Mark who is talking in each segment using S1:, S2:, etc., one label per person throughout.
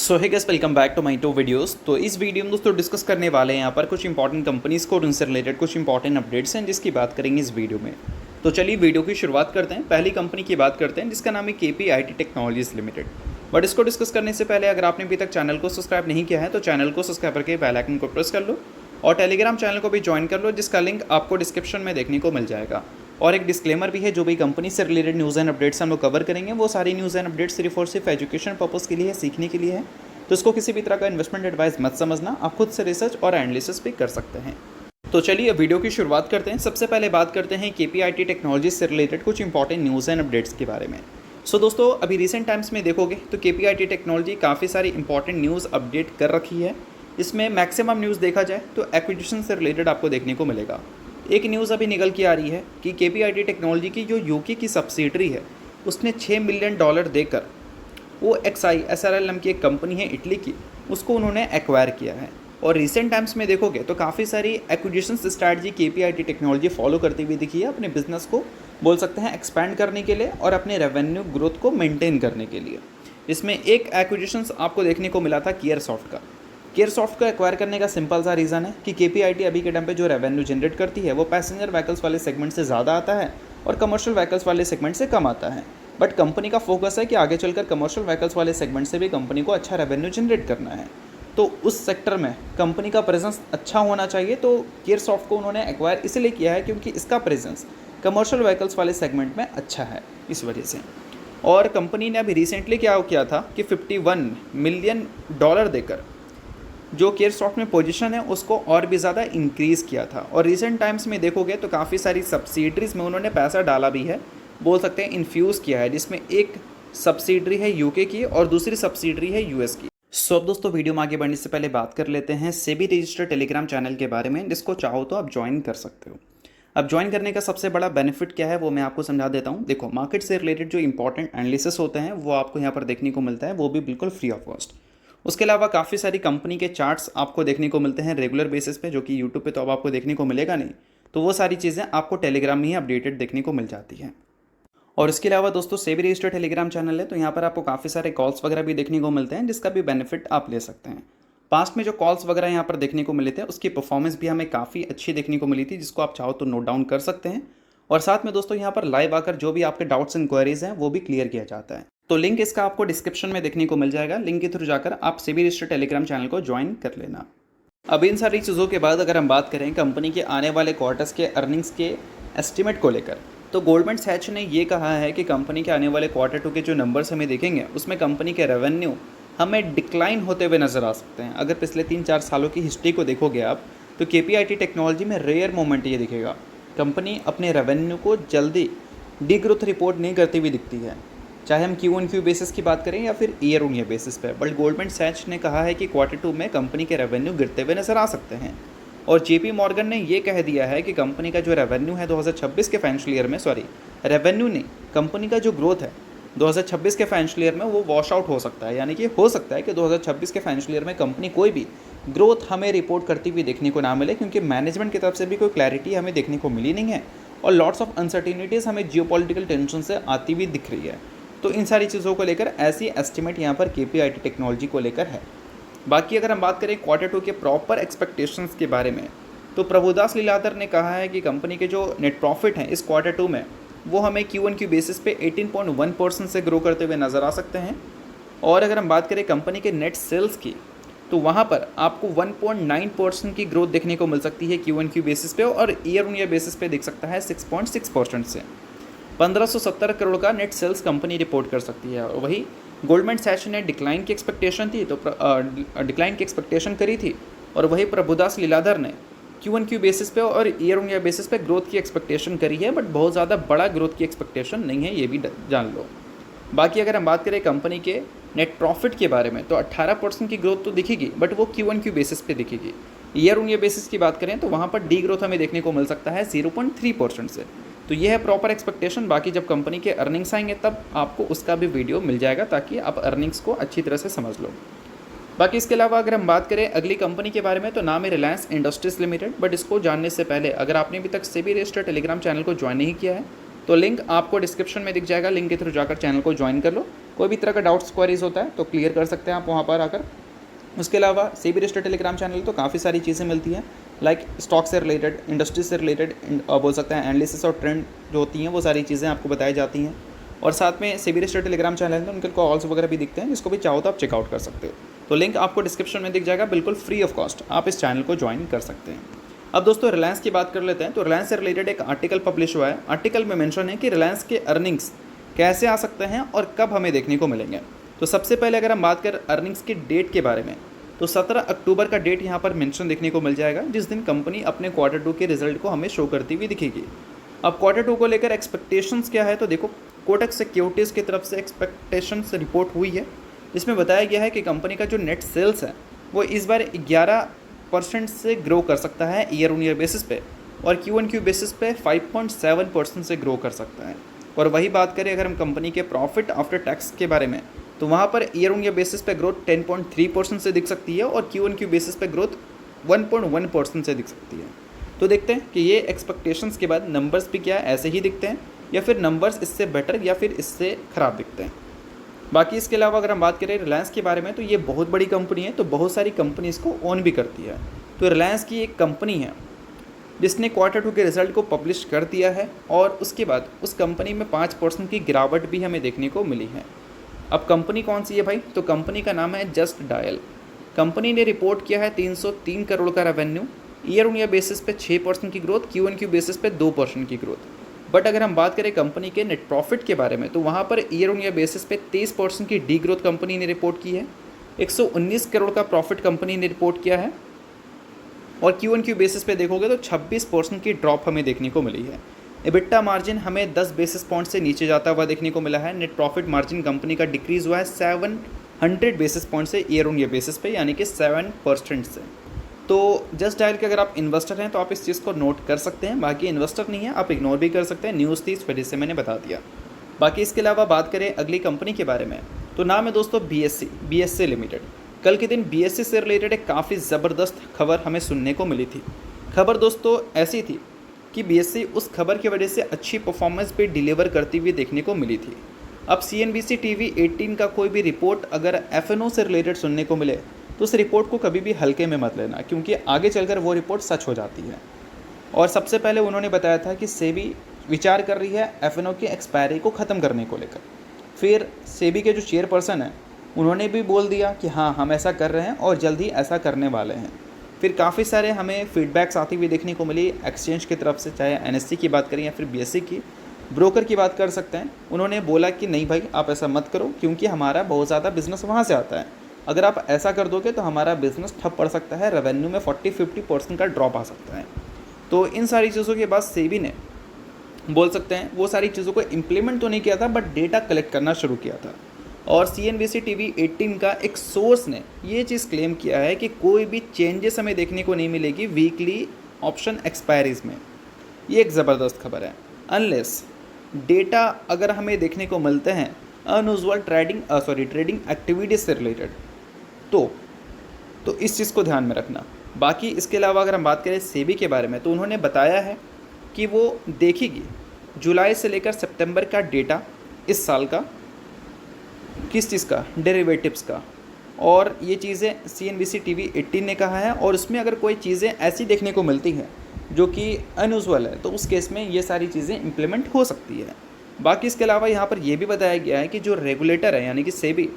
S1: So hey guys, welcome back to my two videos. तो इस video में दोस्तों डिस्कस करने वाले हैं यहाँ पर कुछ इंपॉर्टेंट कंपनीज़ को और उनसे रिलेटेड कुछ इंपॉर्टेंट अपडेट्स हैं जिसकी बात करेंगे इस वीडियो में। तो चलिए वीडियो की शुरुआत करते हैं। पहली कंपनी की बात करते हैं जिसका नाम है KPIT टेक्नोलॉजीज लिमिटेड। बट इसको डिस्कस करने से पहले अगर आपने अभी तक चैनल को सब्सक्राइब नहीं किया है तो चैनल को सब्सक्राइब करके बेल आइकन को प्रेस कर लो और टेलीग्राम चैनल को भी ज्वाइन कर लो, जिसका लिंक आपको डिस्क्रिप्शन में देखने को मिल जाएगा। और एक डिस्क्लेमर भी है, जो भी कंपनी से रिलेटेड न्यूज़ एंड अपडेट्स हम लोग कवर करेंगे वो सारी न्यूज़ एंड अपडेट्स सिर्फ और सिर्फ एजुकेशन पर्पज़ के लिए है, सीखने के लिए है। तो इसको किसी भी तरह का इन्वेस्टमेंट एडवाइस मत समझना, आप खुद से रिसर्च और एनालिसिस भी कर सकते हैं। तो चलिए वीडियो की शुरुआत करते हैं। सबसे पहले बात करते हैं KPIT टेक्नोलॉजी से रिलेटेड कुछ इंपॉर्टेंट न्यूज़ एंड अपडेट्स के बारे में। सो दोस्तों, अभी रिसेंट टाइम्स में देखोगे तो KPIT टेक्नोलॉजी काफ़ी सारी इंपॉर्टेंट न्यूज़ अपडेट कर रखी है। इसमें मैक्सिमम न्यूज़ देखा जाए तो एक्विजिशन से रिलेटेड आपको देखने को मिलेगा। एक न्यूज़ अभी निकल के आ रही है कि KPIT टेक्नोलॉजी की जो UK की सब्सिडरी है उसने $6 मिलियन देकर वो XI SRL नाम की एक कंपनी है इटली की, उसको उन्होंने एक्वायर किया है। और रिसेंट टाइम्स में देखोगे तो काफ़ी सारी acquisition strategy KPIT technology follow करती हुई दिखी है, अपने बिजनेस को बोल सकते हैं एक्सपैंड करने के लिए और अपने रेवेन्यू ग्रोथ को मेंटेन करने के लिए। इसमें एक एक्विजिशन आपको देखने को मिला था केयरसॉफ्ट का। केयरसॉफ्ट को एक्वायर करने का सिंपल सा रीज़न है कि KPIT अभी के टाइम पे जो रेवेन्यू जनरेट करती है वो पैसेंजर व्हीकल्स वाले सेगमेंट से ज़्यादा आता है और कमर्शियल व्हीकल्स वाले सेगमेंट से कम आता है। बट कंपनी का फोकस है कि आगे चलकर कमर्शियल व्हीकल्स वाले सेगमेंट से भी कंपनी को अच्छा रेवेन्यू जनरेट करना है। तो उस सेक्टर में कंपनी का प्रेजेंस अच्छा होना चाहिए। तो केयरसॉफ्ट को उन्होंने एक्वायर इसलिए किया है क्योंकि इसका प्रेजेंस कमर्शियल व्हीकल्स वाले सेगमेंट में अच्छा है, इस वजह से। और कंपनी ने अभी रिसेंटली क्या किया था कि $51 मिलियन देकर जो केयरसॉफ्ट में पोजीशन है उसको और भी ज़्यादा इंक्रीज़ किया था। और रिसेंट टाइम्स में देखोगे तो काफ़ी सारी सब्सिडरीज़ में उन्होंने पैसा डाला भी है, बोल सकते हैं इन्फ्यूज़ किया है, जिसमें एक सब्सिडरी है UK की और दूसरी सब्सिडरी है US की। सो अब दोस्तों, वीडियो में आगे बढ़ने से पहले बात कर लेते हैं सेबी रजिस्टर्ड टेलीग्राम चैनल के बारे में, जिसको चाहो तो आप ज्वाइन कर सकते हो। अब ज्वाइन करने का सबसे बड़ा बेनिफिट क्या है वो मैं आपको समझा देता हूँ। देखो, मार्केट से रिलेटेड जो इंपॉर्टेंट एनालिसिस होते हैं वो आपको यहाँ पर देखने को मिलता है, वो भी बिल्कुल फ्री ऑफ कॉस्ट। उसके अलावा काफ़ी सारी कंपनी के चार्ट्स आपको देखने को मिलते हैं रेगुलर बेसिस पे, जो कि यूट्यूब पे तो अब आपको देखने को मिलेगा नहीं। तो वो सारी चीज़ें आपको टेलीग्राम में ही अपडेटेड देखने को मिल जाती हैं। और इसके अलावा दोस्तों, सेबी रजिस्टर्ड टेलीग्राम चैनल है तो यहाँ पर आपको काफ़ी सारे कॉल्स वगैरह भी देखने को मिलते हैं, जिसका भी बेनिफिट आप ले सकते हैं। पास्ट में जो कॉल्स वगैरह यहाँ पर देखने को मिले थे उसकी परफॉर्मेंस भी हमें काफ़ी अच्छी देखने को मिली थी, जिसको आप चाहो तो नोट डाउन कर सकते हैं। और साथ में दोस्तों, यहाँ पर लाइव आकर जो भी आपके डाउट्स एंड क्वेरीज हैं वो भी क्लियर किया जाता है। तो लिंक इसका आपको डिस्क्रिप्शन में देखने को मिल जाएगा, लिंक के थ्रू जाकर आप सेबी रजिस्टर्ड टेलीग्राम चैनल को ज्वाइन कर लेना। अब इन सारी चीज़ों के बाद अगर हम बात करें कंपनी के आने वाले क्वार्टर्स के अर्निंग्स के एस्टिमेट को लेकर, तो गोल्डमैन सैच ने ये कहा है कि कंपनी के आने वाले Q2 के जो नंबर्स हमें देखेंगे उसमें कंपनी के रेवेन्यू हमें डिक्लाइन होते हुए नज़र आ सकते हैं। अगर पिछले 3-4 सालों की हिस्ट्री को देखोगे आप तो KPIT टेक्नोलॉजी में रेयर मोमेंट ये दिखेगा, कंपनी अपने रेवेन्यू को जल्दी डी ग्रोथ रिपोर्ट नहीं करती हुई दिखती है, चाहे हम Q-on-Q बेसिस की बात करें या फिर ईयर ऑन ईयर बेसिस पे। बट गोल्डमैन सैच ने कहा है कि Q2 में कंपनी के रेवेन्यू गिरते हुए नज़र आ सकते हैं। और JP मॉर्गन ने ये कह दिया है कि कंपनी का जो रेवेन्यू है 2026 के फाइनेंशियल ईयर में, रेवेन्यू नहीं, कंपनी का जो ग्रोथ है 2026 के फाइनेंशियल ईयर में वो वॉश आउट हो सकता है। यानी कि हो सकता है कि 2026 के फाइनेंशियल ईयर में कंपनी कोई भी ग्रोथ हमें रिपोर्ट करती हुई देखने को ना मिले, क्योंकि मैनेजमेंट की तरफ से भी कोई क्लैरिटी हमें देखने को मिली नहीं है और लॉट्स ऑफ अनसर्टिनिटीज़ हमें जियोपॉलिटिकल टेंशन से आती हुई दिख रही है। तो इन सारी चीज़ों को लेकर ऐसी एस्टिमेट यहाँ पर KPIT टेक्नोलॉजी को लेकर है। बाकी अगर हम बात करें Q2 के प्रॉपर एक्सपेक्टेशंस के बारे में, तो प्रभुदास लीलाधर ने कहा है कि कंपनी के जो नेट प्रॉफिट हैं इस Q2 में वो हमें Q-on-Q बेसिस पे 18.1% से ग्रो करते हुए नज़र आ सकते हैं। और अगर हम बात करें कंपनी के नेट सेल्स की, तो वहाँ पर आपको 1.9% की ग्रोथ देखने को मिल सकती है Q-on-Q बेसिस पे, और ईयर ऑन ईयर बेसिस पे दिख सकता है 6.6% से। 1570 करोड़ का नेट सेल्स कंपनी रिपोर्ट कर सकती है। और वही गोल्डमैन सैच ने डिक्लाइन की एक्सपेक्टेशन थी तो डिक्लाइन की एक्सपेक्टेशन करी थी, और वही प्रभुदास लीलाधर ने Q-on-Q बेसिस पे और ईयर ऑन ईयर बेसिस पे ग्रोथ की एक्सपेक्टेशन करी है, बट बहुत ज़्यादा बड़ा ग्रोथ की एक्सपेक्टेशन नहीं है, ये भी जान लो। बाकी अगर हम बात करें कंपनी के नेट प्रॉफिट के बारे में, तो 18% की ग्रोथ तो दिखेगी, बट वो Q-on-Q बेसिस पे दिखेगी। ईयर ऑन ईयर बेसिस की बात करें तो वहाँ पर डी ग्रोथ हमें देखने को मिल सकता है 0.3% से। तो ये है प्रॉपर एक्सपेक्टेशन। बाकी जब कंपनी के अर्निंग्स आएंगे तब आपको उसका भी वीडियो मिल जाएगा, ताकि आप अर्निंग्स को अच्छी तरह से समझ लो। बाकी इसके अलावा अगर हम बात करें अगली कंपनी के बारे में, तो नाम है रिलायंस इंडस्ट्रीज लिमिटेड। बट इसको जानने से पहले अगर आपने अभी तक सेबी रजिस्टर्ड टेलीग्राम चैनल को ज्वाइन नहीं किया है तो लिंक आपको डिस्क्रिप्शन में दिख जाएगा, लिंक के थ्रू जाकर चैनल को ज्वाइन कर लो कोई भी तरह का डाउट्स क्वेरीज होता है तो क्लियर कर सकते हैं आप वहाँ पर आकर। उसके अलावा सेबी रजिस्टर्ड टेलीग्राम चैनल तो काफ़ी सारी चीज़ें मिलती हैं, लाइक स्टॉक से रिलेटेड, इंडस्ट्री से रिलेटेड, बोल सकते हैं एनालिसिस और ट्रेंड जो होती हैं वो सारी चीज़ें आपको बताई जाती हैं। और साथ में सेबी रजिस्टर्ड टेलीग्राम चैनल है उनके कॉल्स वगैरह भी दिखते हैं, जिसको भी चाहो तो आप चेकआउट कर सकते हो। तो लिंक आपको डिस्क्रिप्शन में दिख जाएगा, बिल्कुल फ्री ऑफ कॉस्ट आप इस चैनल को ज्वाइन कर सकते हैं। अब दोस्तों रिलायंस की बात कर लेते हैं। तो रिलायंस से रिलेटेड एक आर्टिकल पब्लिश हुआ है। आर्टिकल में मेंशन है कि रिलायंस के अर्निंग्स कैसे आ सकते हैं और कब हमें देखने को मिलेंगे। तो सबसे पहले अगर हम बात करें अर्निंग्स की डेट के बारे में, तो 17 अक्टूबर का डेट यहाँ पर मेंशन देखने को मिल जाएगा, जिस दिन कंपनी अपने क्वार्टर 2 के रिजल्ट को हमें शो करती हुई दिखेगी। अब क्वार्टर 2 को लेकर एक्सपेक्टेशंस क्या है, तो देखो कोटक सिक्योरिटीज़ की तरफ से एक्सपेक्टेशंस रिपोर्ट हुई है। इसमें बताया गया है कि कंपनी का जो नेट सेल्स है वो इस बार 11% से ग्रो कर सकता है ईयर ऑन ईयर बेसिस पे, और Q1Q बेसिस पे 5.7% से ग्रो कर सकता है। और वही बात करें अगर हम कंपनी के प्रॉफिट आफ्टर टैक्स के बारे में, तो वहाँ per year on year basis पे ग्रोथ 10.3% से दिख सकती है, और Q1Q बेसिस पे ग्रोथ 1.1% से दिख सकती है। तो देखते हैं कि ये एक्सपेक्टेशंस के बाद नंबर्स भी क्या ऐसे ही दिखते हैं, या फिर नंबर्स इससे बेटर या फिर इससे ख़राब दिखते हैं। बाकी इसके अलावा अगर हम बात करें रिलायंस के बारे में, तो ये बहुत बड़ी कंपनी है, तो बहुत सारी कंपनी इसको ओन भी करती है। तो रिलायंस की एक कंपनी है जिसने क्वार्टर 2 के रिजल्ट को पब्लिश कर दिया है, और उसके बाद उस कंपनी में 5% की गिरावट भी हमें देखने को मिली है। अब कंपनी कौन सी है भाई, तो कंपनी का नाम है जस्ट डायल। कंपनी ने रिपोर्ट किया है 303 करोड़ का revenue, year on year basis पे 6% की ग्रोथ, Q1Q बेसिस पे 2% की ग्रोथ। बट अगर हम बात करें कंपनी के नेट प्रॉफिट के बारे में, तो वहाँ per year on year basis पे 23% की डी ग्रोथ कंपनी ने रिपोर्ट की है। 119 करोड़ का प्रॉफिट कंपनी ने रिपोर्ट किया है, और Q1Q बेसिस पे देखोगे तो 26% की ड्रॉप हमें देखने को मिली है। एबिटा मार्जिन हमें 10 बेसिस पॉइंट से नीचे जाता हुआ देखने को मिला है। नेट प्रॉफिट मार्जिन कंपनी का डिक्रीज़ हुआ है 700 बेसिस पॉइंट से ईयर ऑन ईयर बेसिस पे, यानी कि 7% से। तो जस्ट डायल के अगर आप इन्वेस्टर हैं तो आप इस चीज़ को नोट कर सकते हैं, बाकी इन्वेस्टर नहीं है आप इग्नोर भी कर सकते हैं, न्यूज़ थी इस वजह से मैंने बता दिया। बाकी इसके अलावा बात करें अगली कंपनी के बारे में, तो नाम है दोस्तों BSC लिमिटेड। कल के दिन BSC से रिलेटेड एक काफ़ी ज़बरदस्त खबर हमें सुनने को मिली थी। खबर दोस्तों ऐसी थी कि BSC उस खबर की वजह से अच्छी परफॉर्मेंस भी डिलीवर करती हुई देखने को मिली थी। अब CNBC TV 18 का कोई भी रिपोर्ट अगर FNO से रिलेटेड सुनने को मिले तो उस रिपोर्ट को कभी भी हल्के में मत लेना, क्योंकि आगे चलकर वो रिपोर्ट सच हो जाती है। और सबसे पहले उन्होंने बताया था कि सेबी विचार कर रही है FNO की एक्सपायरी को ख़त्म करने को लेकर। फिर सेबी के जो चेयरपर्सन हैं उन्होंने भी बोल दिया कि हाँ हम ऐसा कर रहे हैं और जल्द ही ऐसा करने वाले हैं। फिर काफ़ी सारे हमें फीडबैक्स आती हुई देखने को मिली एक्सचेंज की तरफ से, चाहे NSE की बात करें या फिर BSE की, ब्रोकर की बात कर सकते हैं। उन्होंने बोला कि नहीं भाई आप ऐसा मत करो, क्योंकि हमारा बहुत ज़्यादा बिजनेस वहाँ से आता है, अगर आप ऐसा कर दोगे तो हमारा बिजनेस ठप पड़ सकता है, रेवेन्यू में 40-50% का ड्रॉप आ सकता है। तो इन सारी चीज़ों के बाद सेबी ने बोल सकते हैं वो सारी चीज़ों को इम्प्लीमेंट तो नहीं किया था, बट डेटा कलेक्ट करना शुरू किया था। और CNBC TV 18 का एक सोर्स ने ये चीज़ क्लेम किया है कि कोई भी चेंजेस हमें देखने को नहीं मिलेगी वीकली ऑप्शन एक्सपायरीज में। ये एक ज़बरदस्त खबर है। अनलेस डेटा अगर हमें देखने को मिलते हैं अनयूजुअल ट्रेडिंग एक्टिविटीज़ से रिलेटेड, तो इस चीज़ को ध्यान में रखना। बाकी इसके अलावा अगर हम बात करें सेबी के बारे में, तो उन्होंने बताया है कि वो देखेगी जुलाई से लेकर सितंबर का डेटा इस साल का, किस चीज़ का, डेरिवेटिव्स का। और ये चीज़ें CNBC TV 18 ने कहा है, और उसमें अगर कोई चीज़ें ऐसी देखने को मिलती हैं जो कि अनयूजुअल है, तो उस केस में ये सारी चीज़ें इम्प्लीमेंट हो सकती है। बाकी इसके अलावा यहाँ पर यह भी बताया गया है कि जो रेगुलेटर है यानी कि सेबी,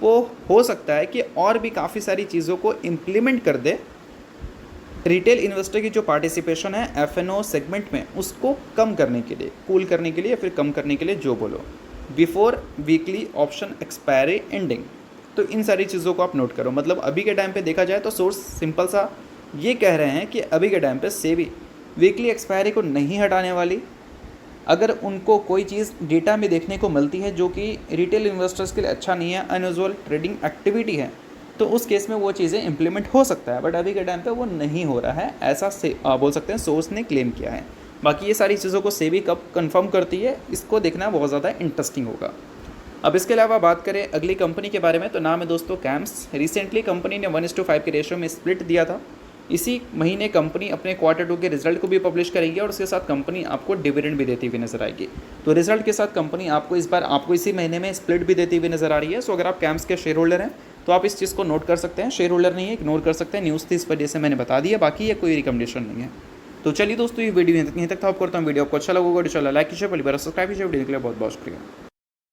S1: वो हो सकता है कि और भी काफ़ी सारी चीज़ों को इम्प्लीमेंट कर दे। रिटेल इन्वेस्टर की जो पार्टिसिपेशन है FNO सेगमेंट में, उसको कम करने के लिए, कूल करने के लिए या फिर कम करने के लिए, जो बोलो, before weekly option expiry ending. तो इन सारी चीज़ों को आप नोट करो। मतलब अभी के टाइम पे देखा जाए तो सोर्स सिंपल सा ये कह रहे हैं कि अभी के टाइम पे सेबी वीकली एक्सपायरी को नहीं हटाने वाली। अगर उनको कोई चीज़ डेटा में देखने को मिलती है जो कि रिटेल इन्वेस्टर्स के लिए अच्छा नहीं है, अनयूजुअल ट्रेडिंग एक्टिविटी है, तो उस केस में वो चीज़ें इंप्लीमेंट हो सकता है। बट अभी के टाइम पे वो नहीं हो रहा है, ऐसा बोल सकते हैं सोर्स ने क्लेम किया है। बाकी ये सारी चीज़ों को सेबी कब कंफर्म करती है, इसको देखना बहुत ज़्यादा इंटरेस्टिंग होगा। अब इसके अलावा बात करें अगली कंपनी के बारे में, तो नाम है दोस्तों कैम्स। रिसेंटली कंपनी ने 1:5 के रेशियो में स्प्लिट दिया था, इसी महीने कंपनी अपने क्वार्टर 2 के रिजल्ट को भी पब्लिश करेगी और उसके साथ कंपनी आपको डिविडेंड भी देती हुई नजर आएगी। तो रिजल्ट के साथ कंपनी आपको इस बार आपको इसी महीने में स्प्लिट भी देती हुई नजर आ रही है। सो अगर आप कैम्स के शेयर होल्डर हैं तो आप इस चीज़ को नोट कर सकते हैं। शेयर होल्डर नहीं है, इग्नोर कर सकते हैं, न्यूज़ थी इस वजह से मैंने बता दिया, बाकी ये कोई रिकमेंडेशन नहीं है। तो चलिए दोस्तों, ये वीडियो यहीं तक था। आप करता हूँ वीडियो आपको अच्छा लगा, लाइक कीजिए, सब्सक्राइब कीजिए। वीडियो के लिए बहुत बहुत शुक्रिया।